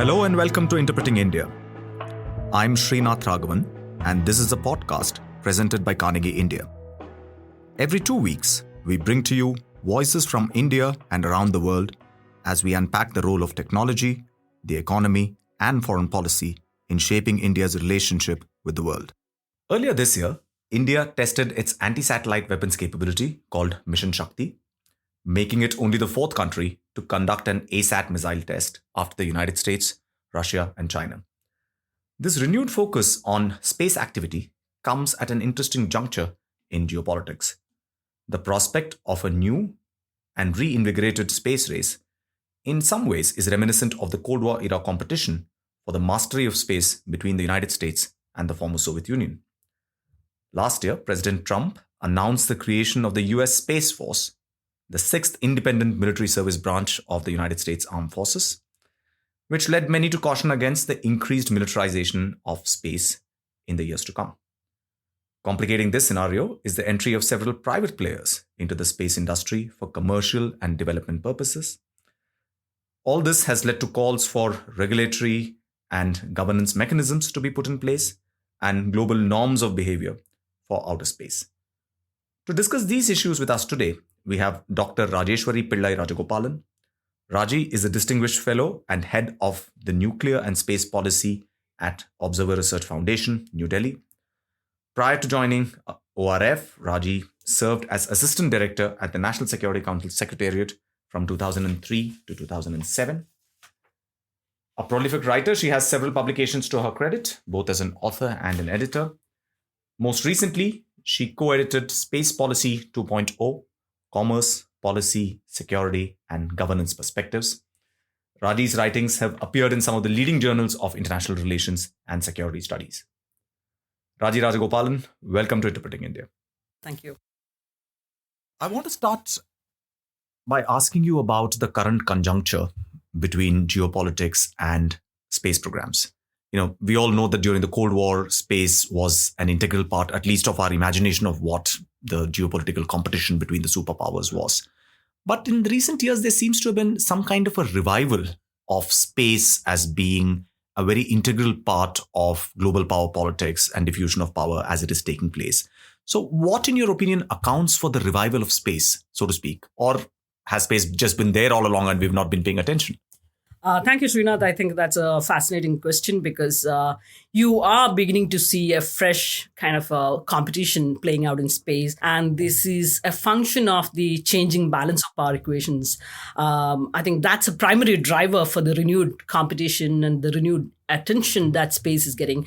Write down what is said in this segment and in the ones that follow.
Hello and welcome to Interpreting India. I'm Srinath Raghavan, and this is a podcast presented by Carnegie India. Every 2 weeks, we bring to you voices from India and around the world as we unpack the role of technology, the economy, and foreign policy in shaping India's relationship with the world. Earlier this year, India tested its anti-satellite weapons capability called Mission Shakti, making it only the fourth country to conduct an ASAT missile test after the United States, Russia, and China. This renewed focus on space activity comes at an interesting juncture in geopolitics. The prospect of a new and reinvigorated space race in some ways is reminiscent of the Cold War era competition for the mastery of space between the United States and the former Soviet Union. Last year, President Trump announced the creation of the US Space Force, the sixth independent military service branch of the United States Armed Forces, which led many to caution against the increased militarization of space in the years to come. Complicating this scenario is the entry of several private players into the space industry for commercial and development purposes. All this has led to calls for regulatory and governance mechanisms to be put in place and global norms of behavior for outer space. To discuss these issues with us today, we have Dr. Rajeswari Rajagopalan. Raji is a distinguished fellow and head of the Nuclear and Space Policy at Observer Research Foundation, New Delhi. Prior to joining ORF, Raji served as Assistant Director at the National Security Council Secretariat from 2003 to 2007. A prolific writer, she has several publications to her credit, both as an author and an editor. Most recently, she co-edited Space Policy 2.0, Commerce, Policy, Security, and Governance Perspectives. Raji's writings have appeared in some of the leading journals of international relations and security studies. Raji Rajagopalan, welcome to Interpreting India. Thank you. I want to start by asking you about the current conjuncture between geopolitics and space programs. We all know that during the Cold War, space was an integral part, at least of our imagination of what the geopolitical competition between the superpowers was. But in recent years, there seems to have been some kind of a revival of space as being a very integral part of global power politics and diffusion of power as it is taking place. So what, in your opinion, accounts for the revival of space, so to speak? Or has space just been there all along and we've not been paying attention? Thank you, Srinath. I think that's a fascinating question because you are beginning to see a fresh kind of competition playing out in space. And this is a function of the changing balance of power equations. I think that's a primary driver for the renewed competition and the renewed attention that space is getting.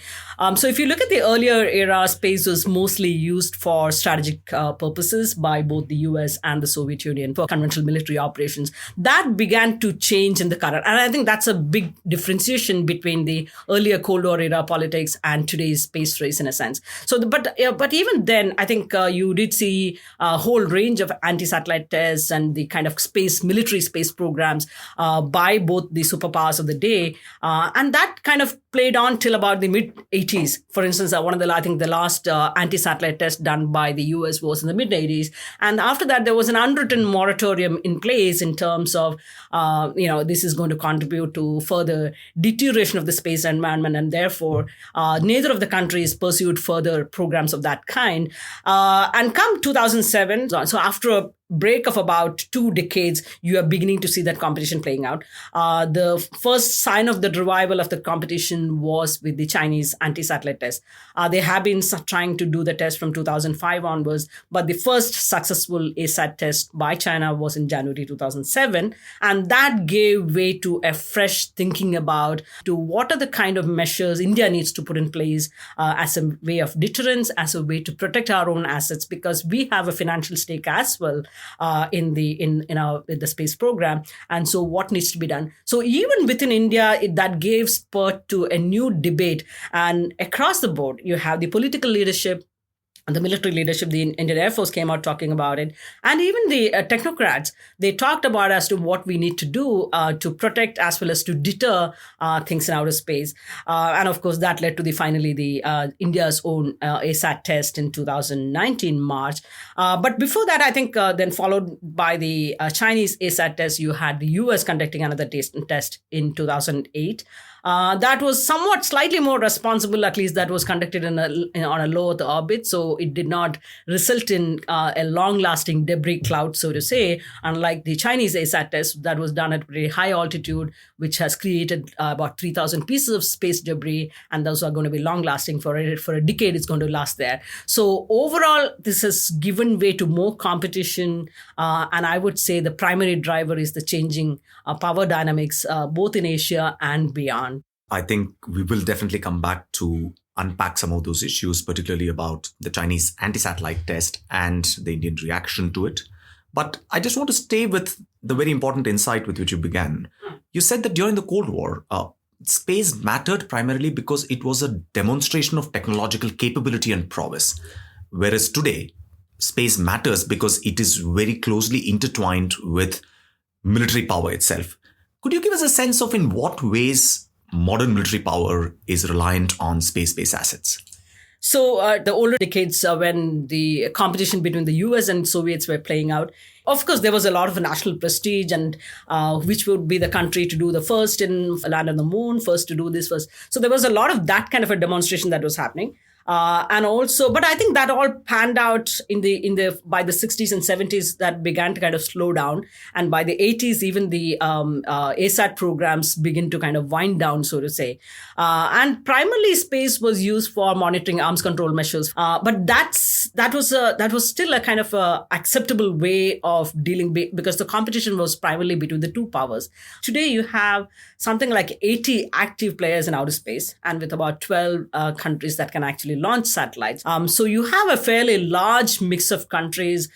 So if you look at the earlier era, space was mostly used for strategic purposes by both the US and the Soviet Union for conventional military operations. That began to change in the current. And I think that's a big differentiation between the earlier Cold War era politics and today's space race in a sense. So, but even then, I think you did see a whole range of anti-satellite tests and the kind of military space programs by both the superpowers of the day. And that kind of played on till about the mid-80s. For instance, the last anti-satellite test done by the US was in the mid-80s. And after that, there was an unwritten moratorium in place in terms of, this is going to contribute to further deterioration of the space environment. And therefore, neither of the countries pursued further programs of that kind. And come 2007, so after a break of about 2 decades, you are beginning to see that competition playing out. The first sign of the revival of the competition was with the Chinese anti-satellite test. They have been trying to do the test from 2005 onwards, but the first successful ASAT test by China was in January 2007. And that gave way to a fresh thinking about what are the kind of measures India needs to put in place as a way of deterrence, as a way to protect our own assets, because we have a financial stake as well in the space program. And so what needs to be done? So even within India, that gave spurt to a new debate. And across the board, you have the political leadership, the military leadership, the Indian Air Force came out talking about it. And even the technocrats, they talked about as to what we need to do to protect as well as to deter things in outer space. And of course, that led to finally India's own ASAT test in 2019 March. But before that, I think then followed by the Chinese ASAT test, you had the US conducting another test in 2008. That was somewhat slightly more responsible, at least that was conducted on a low Earth orbit. So it did not result in a long-lasting debris cloud, so to say, unlike the Chinese ASAT test that was done at very high altitude, which has created about 3,000 pieces of space debris. And those are going to be long-lasting for a decade. It's going to last there. So overall, this has given way to more competition. And I would say the primary driver is the changing power dynamics, both in Asia and beyond. I think we will definitely come back to unpack some of those issues, particularly about the Chinese anti-satellite test and the Indian reaction to it. But I just want to stay with the very important insight with which you began. You said that during the Cold War, space mattered primarily because it was a demonstration of technological capability and prowess. Whereas today, space matters because it is very closely intertwined with military power itself. Could you give us a sense of in what ways modern military power is reliant on space-based assets? So the older decades when the competition between the US and Soviets were playing out, of course, there was a lot of national prestige and which would be the country to do the first in land on the moon, first to do this first. So there was a lot of that kind of a demonstration that was happening. And also, but I think that all panned out by the 60s and 70s, that began to kind of slow down. And by the 80s, even the ASAT programs begin to kind of wind down, so to say. And primarily space was used for monitoring arms control measures. But that was still a kind of acceptable way of dealing because the competition was primarily between the two powers. Today, you have something like 80 active players in outer space, and with about 12 countries that can actually launch satellites. So you have a fairly large mix of countries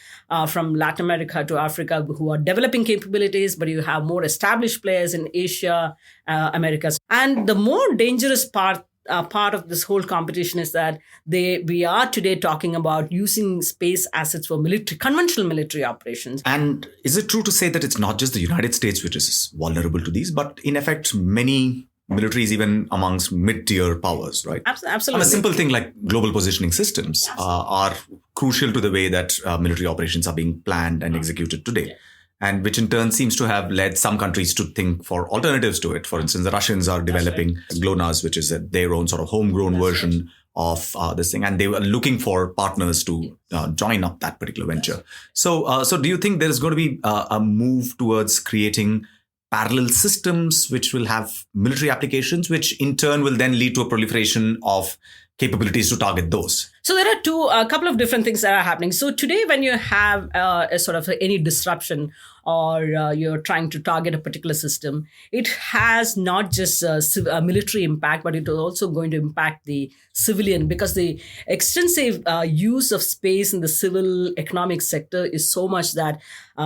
from Latin America to Africa who are developing capabilities, but you have more established players in Asia, Americas. And the more dangerous part of this whole competition is that we are today talking about using space assets for conventional military operations. And is it true to say that it's not just the United States which is vulnerable to these, but in effect, many militaries, even amongst mid-tier powers, right? Absolutely. A simple thing like global positioning systems are crucial to the way that military operations are being planned and executed today. And which in turn seems to have led some countries to think for alternatives to it. For instance, the Russians are developing GLONASS, which is their own sort of homegrown version of this thing. And they were looking for partners to join up that particular venture. So do you think there is going to be a move towards creating parallel systems which will have military applications, which in turn will then lead to a proliferation of capabilities to target those? So there are a couple of different things that are happening. So today, when you have a sort of any disruption or you're trying to target a particular system, it has not just a military impact, but it is also going to impact the civilian, because the extensive use of space in the civil economic sector is so much that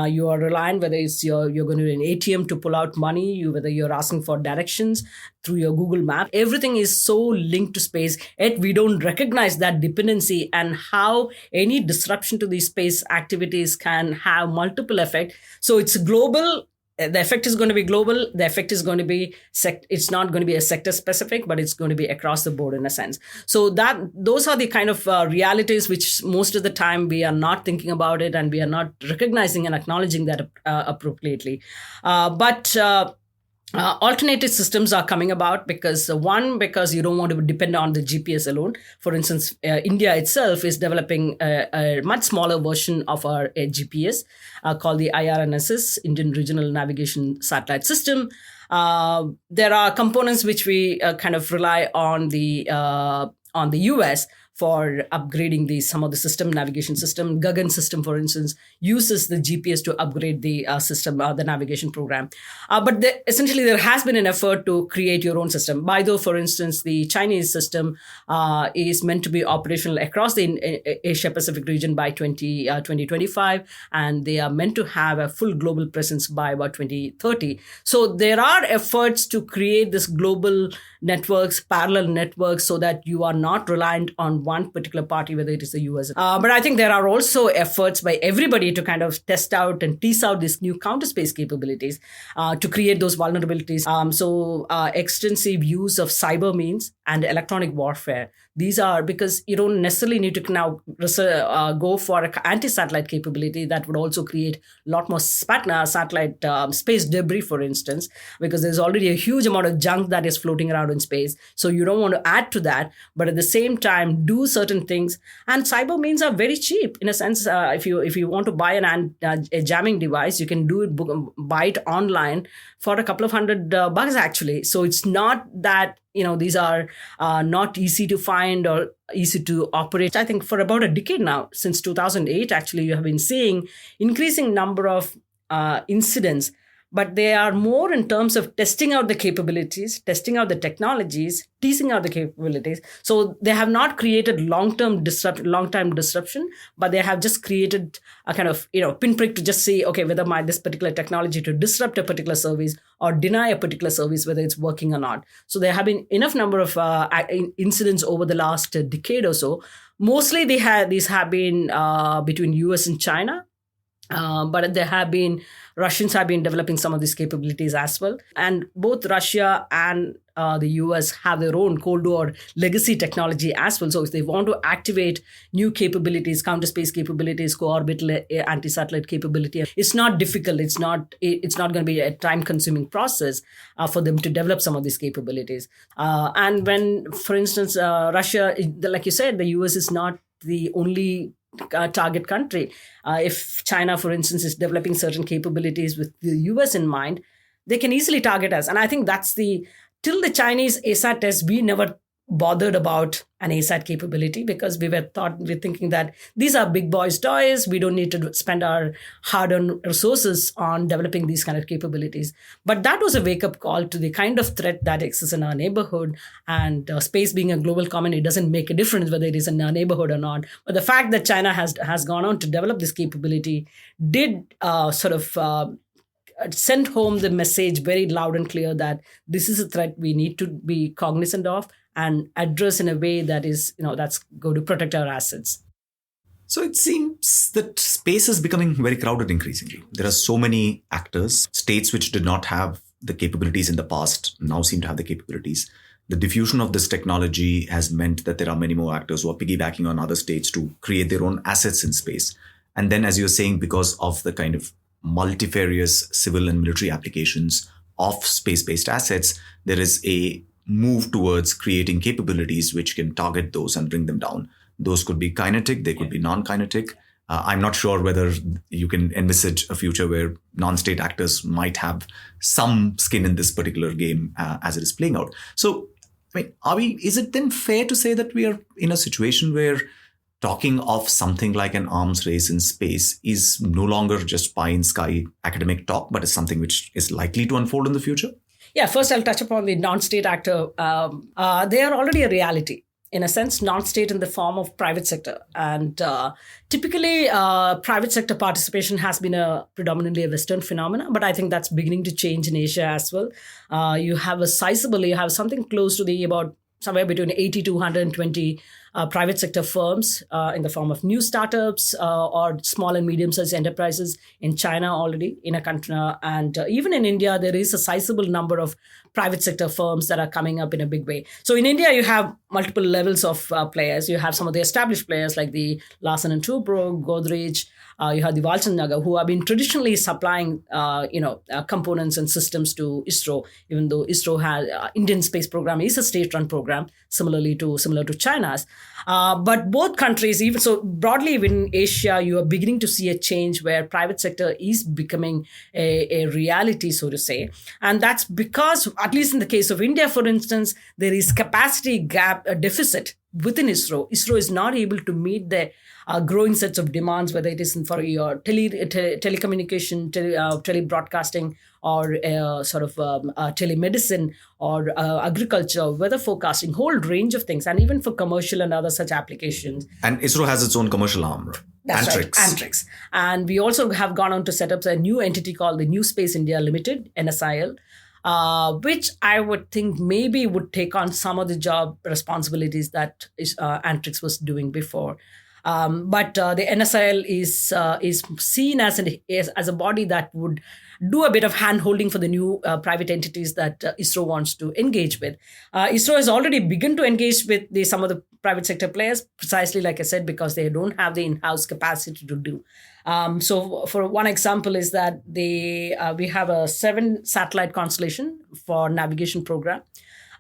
you are reliant, whether it's you're going to an ATM to pull out money, whether you're asking for directions through your Google Map. Everything is so linked to space, yet we don't recognize that dependency and how any disruption to these space activities can have multiple effects. So it's global. The effect is going to be global. The effect is going to be, it's not going to be a sector specific, but it's going to be across the board in a sense. So those are the kind of realities which most of the time we are not thinking about it and we are not recognizing and acknowledging that appropriately. But alternative systems are coming about because you don't want to depend on the GPS alone. For instance, India itself is developing a much smaller version of our GPS called the IRNSS, Indian Regional Navigation Satellite System. There are components which we kind of rely on the US for upgrading some of the system, navigation system. Gagan system, for instance, uses the GPS to upgrade the system, the navigation program. But essentially, there has been an effort to create your own system. By though, for instance, the Chinese system is meant to be operational across the Asia-Pacific region by 2025, and they are meant to have a full global presence by about 2030. So there are efforts to create this global networks, parallel networks, so that you are not reliant on on one particular party, whether it is the US. But I think there are also efforts by everybody to kind of test out and tease out these new counter space capabilities to create those vulnerabilities. So extensive use of cyber means and electronic warfare. These are because you don't necessarily need to now go for an anti-satellite capability that would also create a lot more satellite space debris, for instance, because there's already a huge amount of junk that is floating around in space. So you don't want to add to that, but at the same time, do certain things. And cyber means are very cheap in a sense. If you want to buy a jamming device, you can buy it online for a couple of $100 actually. So it's not that these are not easy to find or easy to operate. I think for about a decade now, since 2008, actually, you have been seeing increasing number of incidents, but they are more in terms of testing out the capabilities, testing out the technologies, teasing out the capabilities. So they have not created long-term disruption, but they have just created a kind of pinprick to just say, okay, whether this particular technology to disrupt a particular service or deny a particular service, whether it's working or not. So there have been enough number of incidents over the last decade or so. Mostly these have been between US and China. But Russians have been developing some of these capabilities as well. And both Russia and the US have their own Cold War legacy technology as well. So if they want to activate new capabilities, counter space capabilities, co-orbital anti-satellite capability, it's not difficult. It's not going to be a time-consuming process for them to develop some of these capabilities. And when, for instance, Russia, like you said, the US is not the only target country. If China, for instance, is developing certain capabilities with the US in mind, they can easily target us. And I think till the Chinese ASAT test, we never bothered about an ASAT capability because we're thinking that these are big boys' toys. We don't need to spend our hard-earned resources on developing these kind of capabilities. But that was a wake-up call to the kind of threat that exists in our neighborhood. And space being a global common, it doesn't make a difference whether it is in our neighborhood or not. But the fact that China has gone on to develop this capability did send home the message very loud and clear that this is a threat we need to be cognizant of and address in a way that is, that's going to protect our assets. So it seems that space is becoming very crowded increasingly. There are so many actors. States which did not have the capabilities in the past now seem to have the capabilities. The diffusion of this technology has meant that there are many more actors who are piggybacking on other states to create their own assets in space. And then, as you're saying, because of the kind of multifarious civil and military applications of space-based assets, there is a move towards creating capabilities which can target those and bring them down. Those could be kinetic, they could be non-kinetic. I'm not sure whether you can envisage a future where non-state actors might have some skin in this particular game as it is playing out. So, is it then fair to say that we are in a situation where talking of something like an arms race in space is no longer just pie in sky academic talk, but is something which is likely to unfold in the future? Yeah, first I'll touch upon the non-state actor. They are already a reality. In a sense, non-state in the form of private sector. And typically, private sector participation has been predominantly a Western phenomenon, but I think that's beginning to change in Asia as well. You have something close to about somewhere between 80 to 120 private sector firms in the form of new startups or small and medium-sized enterprises in China already, in a country. And even in India, there is a sizable number of private sector firms that are coming up in a big way. So in India, you have multiple levels of players. You have some of the established players like the Larsen & Toubro, Godrej. You have the Walton Nagar, who have been traditionally supplying, components and systems to ISRO, even though ISRO has Indian space program is a state-run program, similar to China's. But both countries, even so broadly within Asia, you are beginning to see a change where private sector is becoming a reality, so to say. And that's because, at least in the case of India, for instance, there is capacity gap, a deficit within ISRO. ISRO is not able to meet the growing sets of demands, whether it is for your telecommunication, telebroadcasting, or telemedicine, or agriculture, weather forecasting, whole range of things, and even for commercial and other such applications. And ISRO has its own commercial arm. That's right, Antrix. And we also have gone on to set up a new entity called the New Space India Limited, NSIL. which I would think maybe would take on some of the job responsibilities that Antrix was doing before. But the NSIL is seen as a body that would do a bit of hand-holding for the new private entities that ISRO wants to engage with. ISRO has already begun to engage with some of the private sector players, precisely like I said, because they don't have the in-house capacity to do. So for one example is that we have a 7 satellite constellation for navigation program.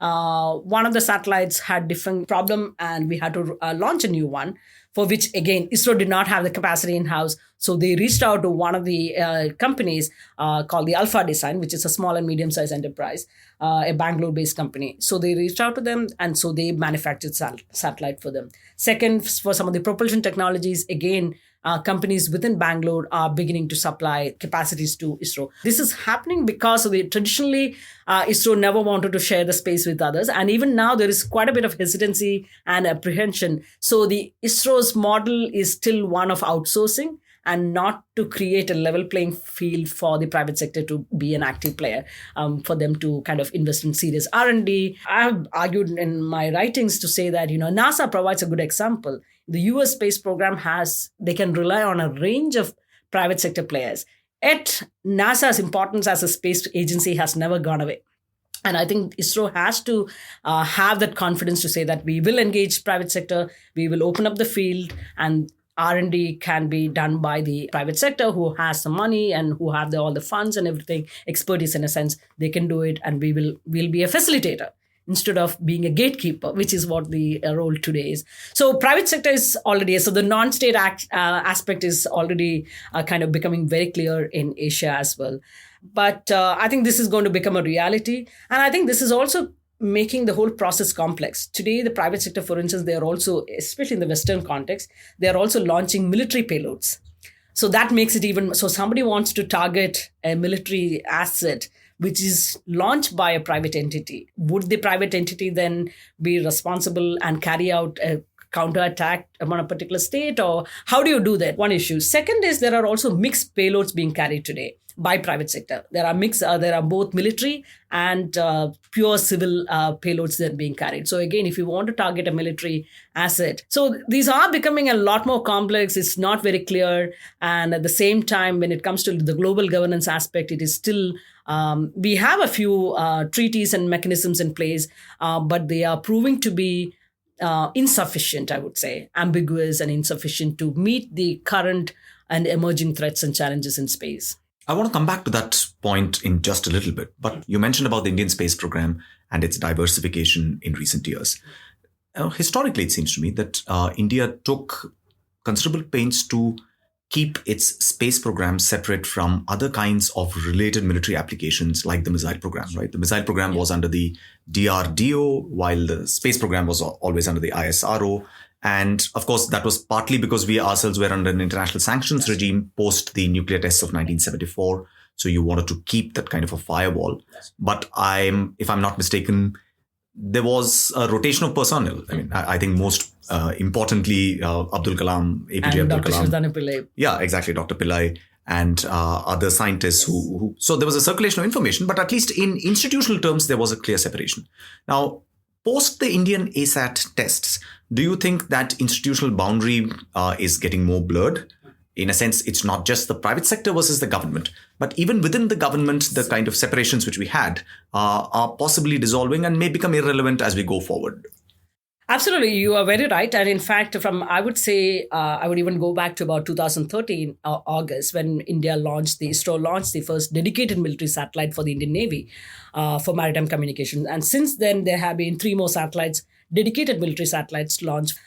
One of the satellites had different problem and we had to launch a new one, for which, again, ISRO did not have the capacity in-house. So they reached out to one of the companies called the Alpha Design, which is a small and medium-sized enterprise, a Bangalore-based company. So they reached out to them, and so they manufactured satellite for them. Second, for some of the propulsion technologies, again, companies within Bangalore are beginning to supply capacities to ISRO. This is happening because traditionally ISRO never wanted to share the space with others. And even now there is quite a bit of hesitancy and apprehension. So the ISRO's model is still one of outsourcing and not to create a level playing field for the private sector to be an active player, for them to kind of invest in serious R&D. I have argued in my writings to say that, NASA provides a good example. The US space program they can rely on a range of private sector players. Yet NASA's importance as a space agency has never gone away. And I think ISRO has to have that confidence to say that we will engage private sector, we will open up the field, and R&D can be done by the private sector who has the money and who have all the funds and everything, expertise in a sense. They can do it, and we'll be a facilitator instead of being a gatekeeper, which is what the role today is. So private sector is already, so the non-state aspect is already kind of becoming very clear in Asia as well. But I think this is going to become a reality. And I think this is also making the whole process complex. Today, the private sector, for instance, they are also, especially in the Western context, they are also launching military payloads. So that makes it even, so somebody wants to target a military asset which is launched by a private entity. Would the private entity then be responsible and carry out a counterattack on a particular state? Or how do you do that? One issue. Second is there are also mixed payloads being carried today by private sector. There are both military and pure civil payloads that are being carried. So again, if you want to target a military asset, so these are becoming a lot more complex. It's not very clear. And at the same time, when it comes to the global governance aspect, it is still, we have a few treaties and mechanisms in place, but they are proving to be insufficient, I would say, ambiguous and insufficient to meet the current and emerging threats and challenges in space. I want to come back to that point in just a little bit, but you mentioned about the Indian space program and its diversification in recent years. Historically, it seems to me that India took considerable pains to keep its space program separate from other kinds of related military applications like the missile program, right? The missile program was under the DRDO, while the space program was always under the ISRO. And of course, that was partly because we ourselves were under an international sanctions regime post the nuclear tests of 1974. So you wanted to keep that kind of a firewall. But if I'm not mistaken, there was a rotation of personnel. I mean, I think most importantly, Abdul Kalam, APJ and Abdul Dr. Kalam. Shivdhanu Pillai. Yeah, exactly. Dr. Pillai and other scientists who. So there was a circulation of information, but at least in institutional terms, there was a clear separation. Now, post the Indian ASAT tests, do you think that institutional boundary is getting more blurred? In a sense, it's not just the private sector versus the government, but even within the government, the kind of separations which we had are possibly dissolving and may become irrelevant as we go forward. Absolutely. You are very right. And in fact, I would say, I would even go back to about 2013, August, when ISRO launched the first dedicated military satellite for the Indian Navy for maritime communication. And since then, there have been 3 more satellites, dedicated military satellites launched.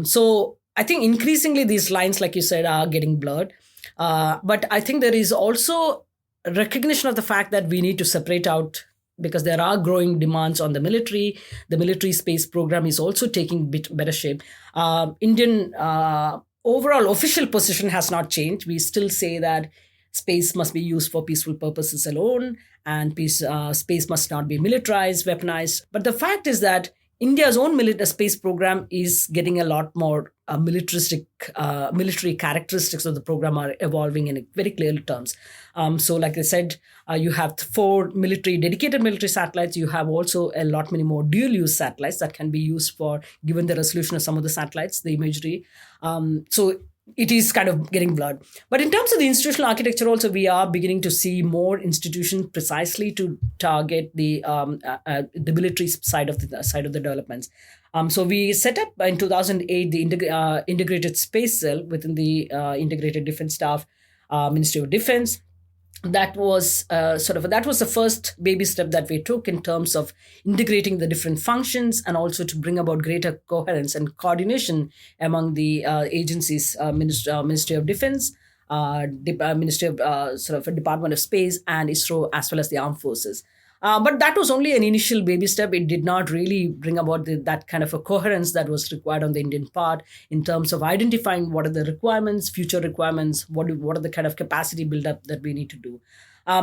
So I think increasingly these lines, like you said, are getting blurred. But I think there is also recognition of the fact that we need to separate out, because there are growing demands on the military. The military space program is also taking a bit better shape. Indian overall official position has not changed. We still say that space must be used for peaceful purposes alone, and space must not be militarized, weaponized. But the fact is that India's own space program is getting a lot more military characteristics of the program are evolving in very clear terms. So like I said, you have 4 dedicated military satellites. You have also a lot many more dual-use satellites that can be used for, given the resolution of some of the satellites, the imagery. So it is kind of getting blurred. But in terms of the institutional architecture also, we are beginning to see more institutions precisely to target the military side of the developments. So we set up in 2008 the integrated space cell within the Integrated Defense Staff, Ministry of Defense. That was the first baby step that we took in terms of integrating the different functions and also to bring about greater coherence and coordination among the agencies, Ministry of Defense, Ministry of Department of Space, and ISRO, as well as the Armed Forces. But that was only an initial baby step. It did not really bring about that kind of a coherence that was required on the Indian part in terms of identifying what are the requirements, future requirements, what are the kind of capacity buildup that we need to do.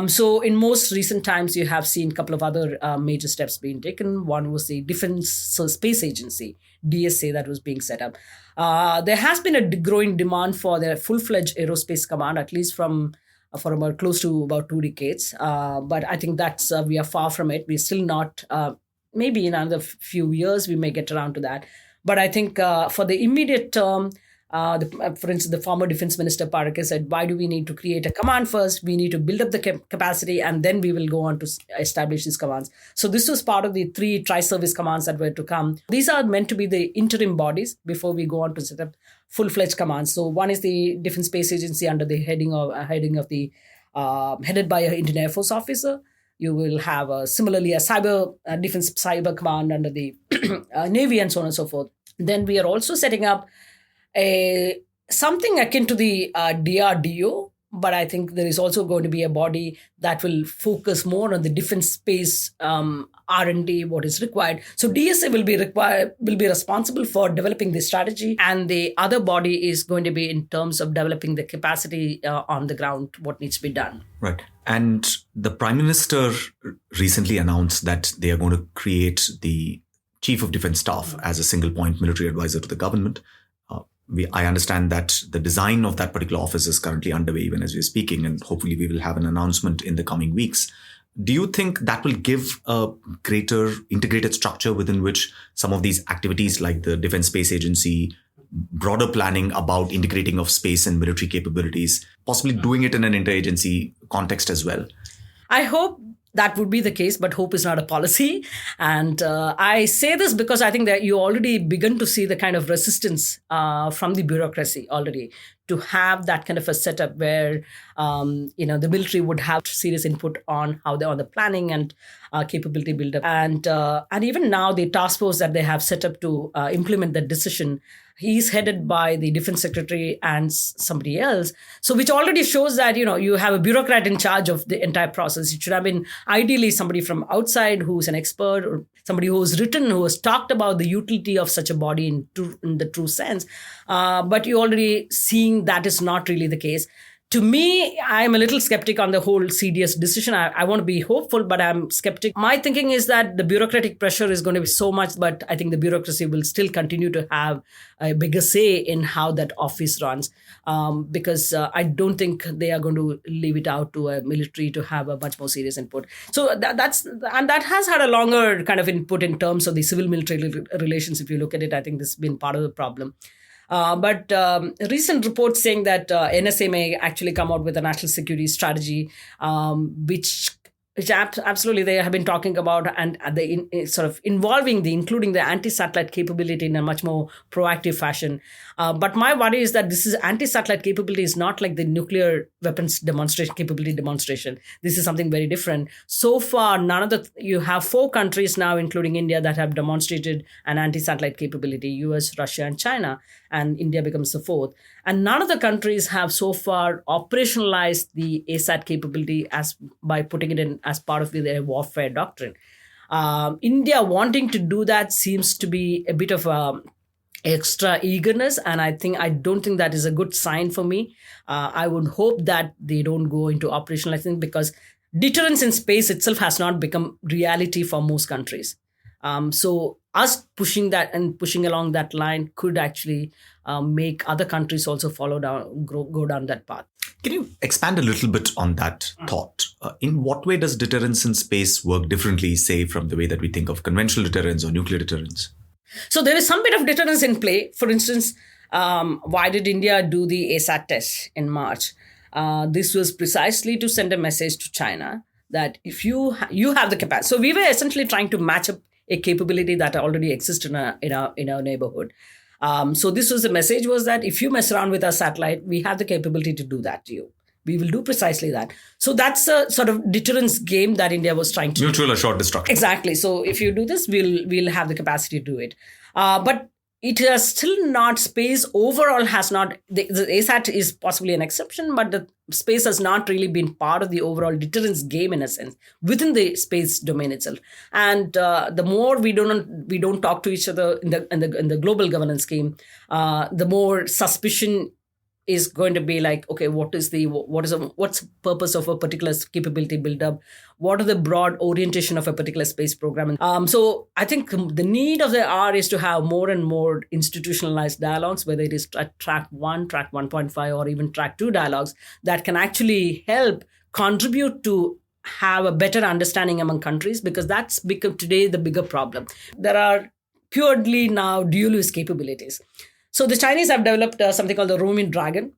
So in most recent times, you have seen a couple of other major steps being taken. One was the Defense Space Agency, DSA, that was being set up. There has been a growing demand for the full-fledged aerospace command, at least for about close to about 2 decades. But I think that's we are far from it. We're still not, maybe in another few years, we may get around to that. But I think for the immediate term, for instance, the former Defense Minister Parakh said, why do we need to create a command first? We need to build up the capacity and then we will go on to establish these commands. So this was part of the 3 tri-service commands that were to come. These are meant to be the interim bodies before we go on to set up full-fledged commands. So one is the Defense Space Agency under the heading of the headed by an Indian Air Force officer. You will have similarly a defense cyber command under the Navy and so on and so forth. Then we are also setting up something akin to the DRDO, but I think there is also going to be a body that will focus more on the defense space R&D, what is required. So DSA will be responsible for developing the strategy, and the other body is going to be in terms of developing the capacity on the ground, what needs to be done. Right. And the Prime Minister recently announced that they are going to create the Chief of Defense Staff as a single point military advisor to the government. I understand that the design of that particular office is currently underway even as we're speaking, and hopefully we will have an announcement in the coming weeks. Do you think that will give a greater integrated structure within which some of these activities like the Defense Space Agency, broader planning about integrating of space and military capabilities, possibly doing it in an interagency context as well? I hope that would be the case, but hope is not a policy. And I say this because I think that you already begun to see the kind of resistance from the bureaucracy already to have that kind of a setup where, the military would have serious input on how they're on the planning and capability buildup. And even now, the task force that they have set up to implement that decision, he's headed by the defense secretary and somebody else. So which already shows that, you have a bureaucrat in charge of the entire process. It should have been ideally somebody from outside who's an expert or somebody who has talked about the utility of such a body in the true sense. But you're already seeing that is not really the case. To me, I'm a little skeptic on the whole CDS decision. I want to be hopeful, but I'm skeptic. My thinking is that the bureaucratic pressure is going to be so much, but I think the bureaucracy will still continue to have a bigger say in how that office runs, because I don't think they are going to leave it out to a military to have a much more serious input. So that has had a longer kind of input in terms of the civil-military relations. If you look at it, I think this has been part of the problem. But recent reports saying that NSA may actually come out with a national security strategy, which absolutely they have been talking about, and sort of including the anti-satellite capability in a much more proactive fashion. But my worry is that this is anti-satellite capability is not like the nuclear weapons capability demonstration. This is something very different. So far, you have 4 countries now, including India, that have demonstrated an anti-satellite capability: US, Russia, and China. And India becomes the 4th. And none of the countries have so far operationalized the ASAT capability by putting it in as part of their warfare doctrine. India wanting to do that seems to be a bit of extra eagerness, and I don't think that is a good sign for me. I would hope that they don't go into operationalizing, because deterrence in space itself has not become reality for most countries. So us pushing that and pushing along that line could actually make other countries also follow down, go down that path. Can you expand a little bit on that thought? In what way does deterrence in space work differently, say, from the way that we think of conventional deterrence or nuclear deterrence? So there is some bit of deterrence in play. For instance, why did India do the ASAT test in March? This was precisely to send a message to China that if you have the capacity. So we were essentially trying to match up a capability that already exists in our neighborhood. So this was the message, was that if you mess around with our satellite, we have the capability to do that to you. We will do precisely that. So that's a sort of deterrence game that India was trying to Mutual assured destruction. Exactly. So if you do this, we'll have the capacity to do it. But it has still not, space overall has not, the ASAT is possibly an exception, but the space has not really been part of the overall deterrence game in a sense within the space domain itself. And the more we don't talk to each other in the global governance game, the more suspicion is going to be like, okay, what's the purpose of a particular capability build-up? What are the broad orientation of a particular space program? So I think the need of the hour is to have more and more institutionalized dialogues, whether it is track 1, track 1.5, or even track 2 dialogues that can actually help contribute to have a better understanding among countries, because that's become today the bigger problem. There are purely now dual-use capabilities. So the Chinese have developed something called the Roaming Dragon,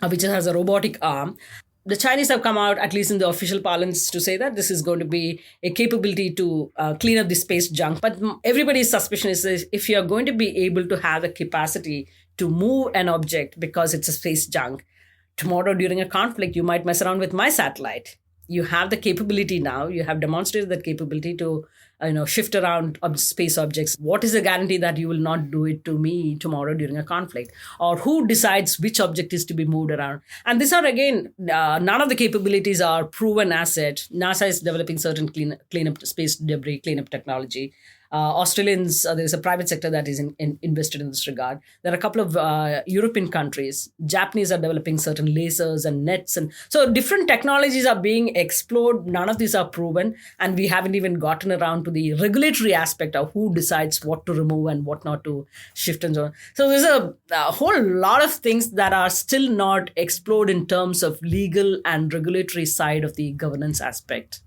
which has a robotic arm. The Chinese have come out, at least in the official parlance, to say that this is going to be a capability to clean up the space junk. But everybody's suspicion is if you're going to be able to have a capacity to move an object because it's a space junk, tomorrow during a conflict, you might mess around with my satellite. You have the capability now. You have demonstrated that capability to shift around space objects. What is the guarantee that you will not do it to me tomorrow during a conflict? Or who decides which object is to be moved around? And these are, again, none of the capabilities are proven asset. NASA is developing certain cleanup space debris cleanup technology. Australians, there's a private sector that is invested in this regard. There are a couple of European countries. Japanese are developing certain lasers and nets. And so different technologies are being explored. None of these are proven. And we haven't even gotten around to the regulatory aspect of who decides what to remove and what not to shift and so on. So there's a whole lot of things that are still not explored in terms of legal and regulatory side of the governance aspect.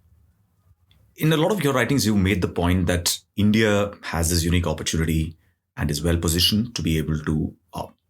In a lot of your writings, you made the point that India has this unique opportunity and is well positioned to be able to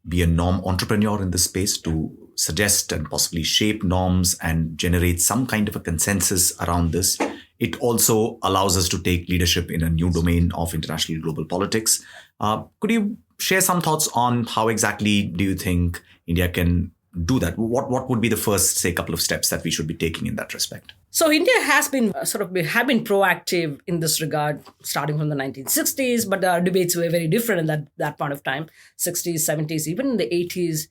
be a norm entrepreneur in this space, to suggest and possibly shape norms and generate some kind of a consensus around this. It also allows us to take leadership in a new domain of international global politics. Could you share some thoughts on how exactly do you think India can do that? What would be the first, say, couple of steps that we should be taking in that respect? So India has been have been proactive in this regard, starting from the 1960s, but our debates were very different in that point of time, 60s, 70s, even in the 80s.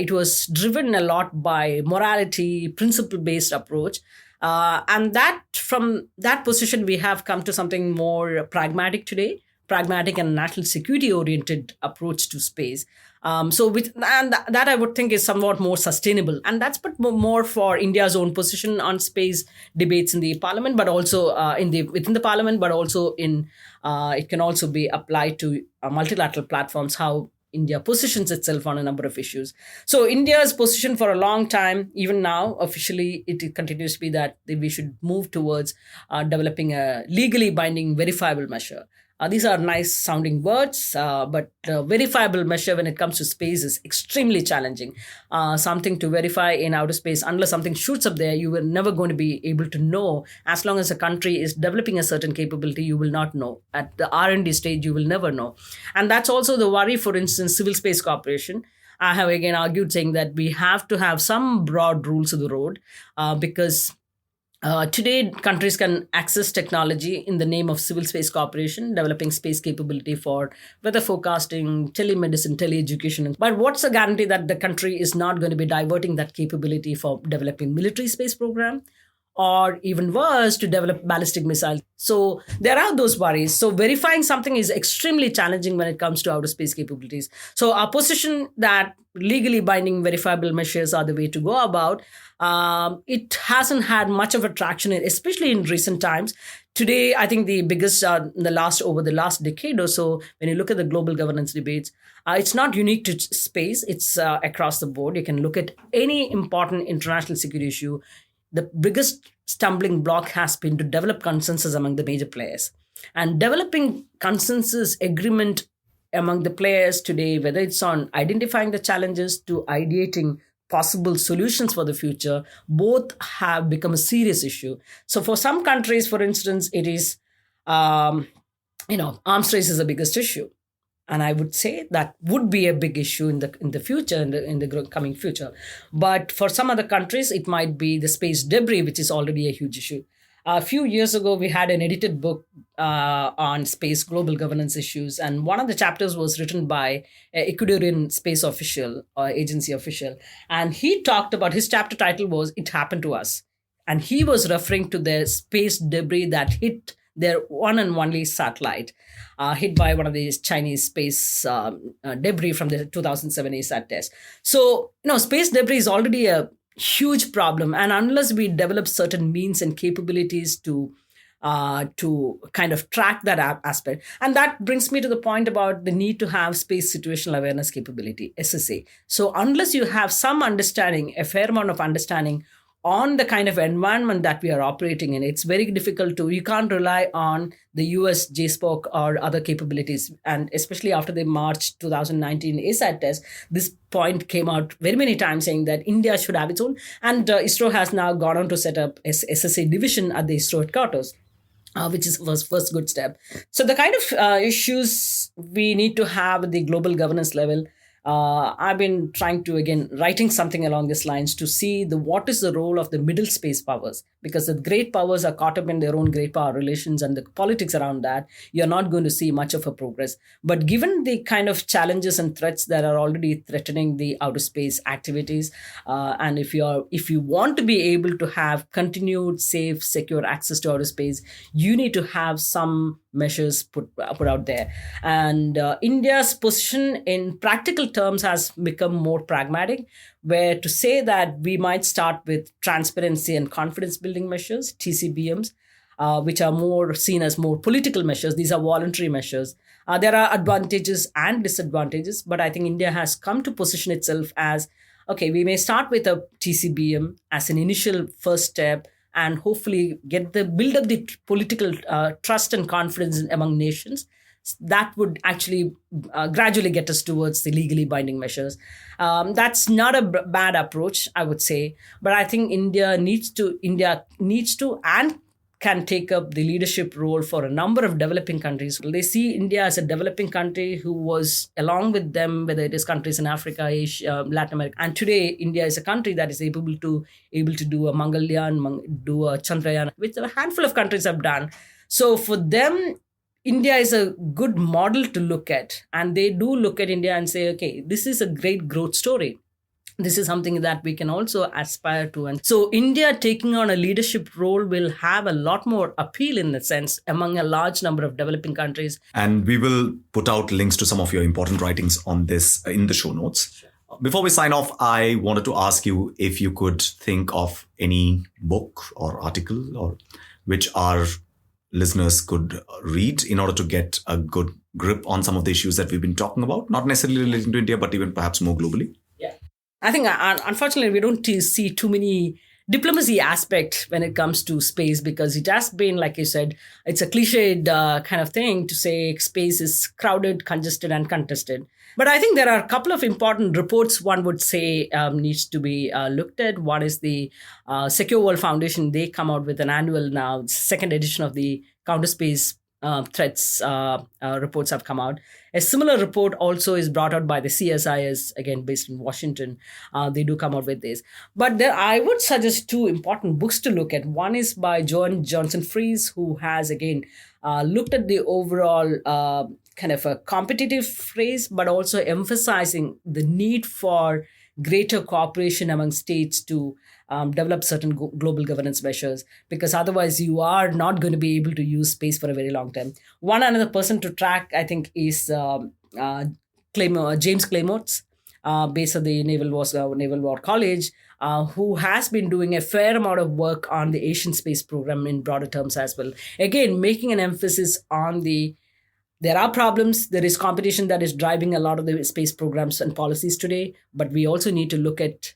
It was driven a lot by morality, principle-based approach. And that from that position, we have come to something more pragmatic today, pragmatic and national security-oriented approach to space. That I would think is somewhat more sustainable, and that's but more for India's own position on space debates in the parliament, but also within the parliament, but also it can also be applied to multilateral platforms, how India positions itself on a number of issues. So India's position for a long time, even now officially, it continues to be that we should move towards developing a legally binding verifiable measure. These are nice sounding words, but verifiable measure when it comes to space is extremely challenging. Something to verify in outer space, unless something shoots up there, you are never going to be able to know. As long as a country is developing a certain capability, you will not know. At the R&D stage, you will never know. And that's also the worry, for instance, Civil Space Corporation. I have again argued saying that we have to have some broad rules of the road because today, countries can access technology in the name of Civil Space Corporation, developing space capability for weather forecasting, telemedicine, teleeducation. But what's the guarantee that the country is not going to be diverting that capability for developing military space program? Or even worse, to develop ballistic missiles. So there are those worries. So verifying something is extremely challenging when it comes to outer space capabilities. So our position that legally binding verifiable measures are the way to go about, it hasn't had much of a traction, especially in recent times, Today, I think the biggest over the last decade or so, when you look at the global governance debates, it's not unique to space. It's across the board. You can look at any important international security issue. The biggest stumbling block has been to develop consensus among the major players. And developing consensus agreement among the players today, whether it's on identifying the challenges to ideating possible solutions for the future, both have become a serious issue. So for some countries, for instance, it is, arms race is the biggest issue. And I would say that would be a big issue in the future, in the coming future. But for some other countries, it might be the space debris, which is already a huge issue. A few years ago, we had an edited book on space global governance issues. And one of the chapters was written by an Ecuadorian space official or agency official. And he talked about, his chapter title was "It Happened to Us." And he was referring to the space debris that hit their one and only satellite, hit by one of these Chinese space debris from the 2007 ASAT test. So, space debris is already a huge problem. And unless we develop certain means and capabilities to kind of track that aspect. And that brings me to the point about the need to have space situational awareness capability, SSA. So unless you have some understanding, a fair amount of understanding on the kind of environment that we are operating in, it's very difficult you can't rely on the US JSPOC or other capabilities. And especially after the March 2019 ASAT test, this point came out very many times saying that India should have its own. And ISRO has now gone on to set up SSA division at the ISRO headquarters. Which was first good step. So the kind of issues we need to have at the global governance level, I've been trying to, writing something along these lines to see what is the role of the middle space powers, because the great powers are caught up in their own great power relations and the politics around that. You're not going to see much of a progress. But given the kind of challenges and threats that are already threatening the outer space activities, and if you want to be able to have continued, safe, secure access to outer space, you need to have some measures put out there. And India's position in practical terms has become more pragmatic, where to say that we might start with transparency and confidence building measures, TCBMs, which are more seen as more political measures. These are voluntary measures. There are advantages and disadvantages, but I think India has come to position itself as, okay, we may start with a TCBM as an initial first step, and hopefully build up the political trust and confidence among nations. That would actually gradually get us towards the legally binding measures. That's not a bad approach, I would say. But I think India needs to and can take up the leadership role for a number of developing countries. They see India as a developing country who was along with them, whether it is countries in Africa, Asia, Latin America. And today, India is a country that is able to do a Mangalyaan, do a Chandrayaan, which a handful of countries have done. So for them, India is a good model to look at. And they do look at India and say, okay, this is a great growth story. This is something that we can also aspire to. And so India taking on a leadership role will have a lot more appeal in the sense among a large number of developing countries. And we will put out links to some of your important writings on this in the show notes. Sure. Before we sign off, I wanted to ask you if you could think of any book or article or which our listeners could read in order to get a good grip on some of the issues that we've been talking about, not necessarily relating to India, but even perhaps more globally. Yeah. I think, unfortunately, we don't see too many diplomacy aspects when it comes to space, because it has been, like you said, it's a cliched kind of thing to say space is crowded, congested, and contested. But I think there are a couple of important reports one would say needs to be looked at. One is the Secure World Foundation. They come out with an annual now, second edition of the Counter Space threats reports have come out. A similar report also is brought out by the CSIS, again based in Washington. They do come out with this. But I would suggest two important books to look at. One is by Joan Johnson-Fries, who has again looked at the overall kind of a competitive phrase, but also emphasizing the need for greater cooperation among states to develop certain global governance measures, because otherwise you are not going to be able to use space for a very long time. One another person to track, I think, is James Claymortz. based at the Naval War College, who has been doing a fair amount of work on the Asian space program in broader terms as well. Again, making an emphasis on there are problems, there is competition that is driving a lot of the space programs and policies today, but we also need to look at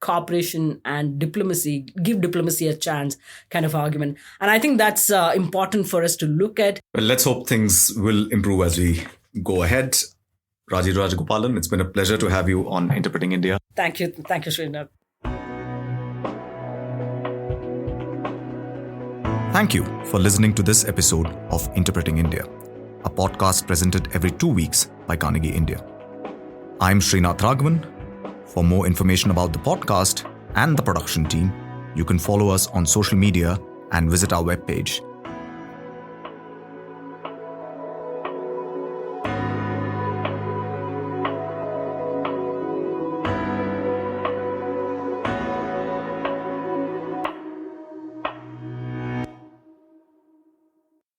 cooperation and diplomacy, give diplomacy a chance kind of argument. And I think that's important for us to look at. Well, let's hope things will improve as we go ahead. Rajagopalan, it's been a pleasure to have you on Interpreting India. Thank you, Srinath. Thank you for listening to this episode of Interpreting India, a podcast presented every 2 weeks by Carnegie India. I'm Srinath Raghavan. For more information about the podcast and the production team, you can follow us on social media and visit our webpage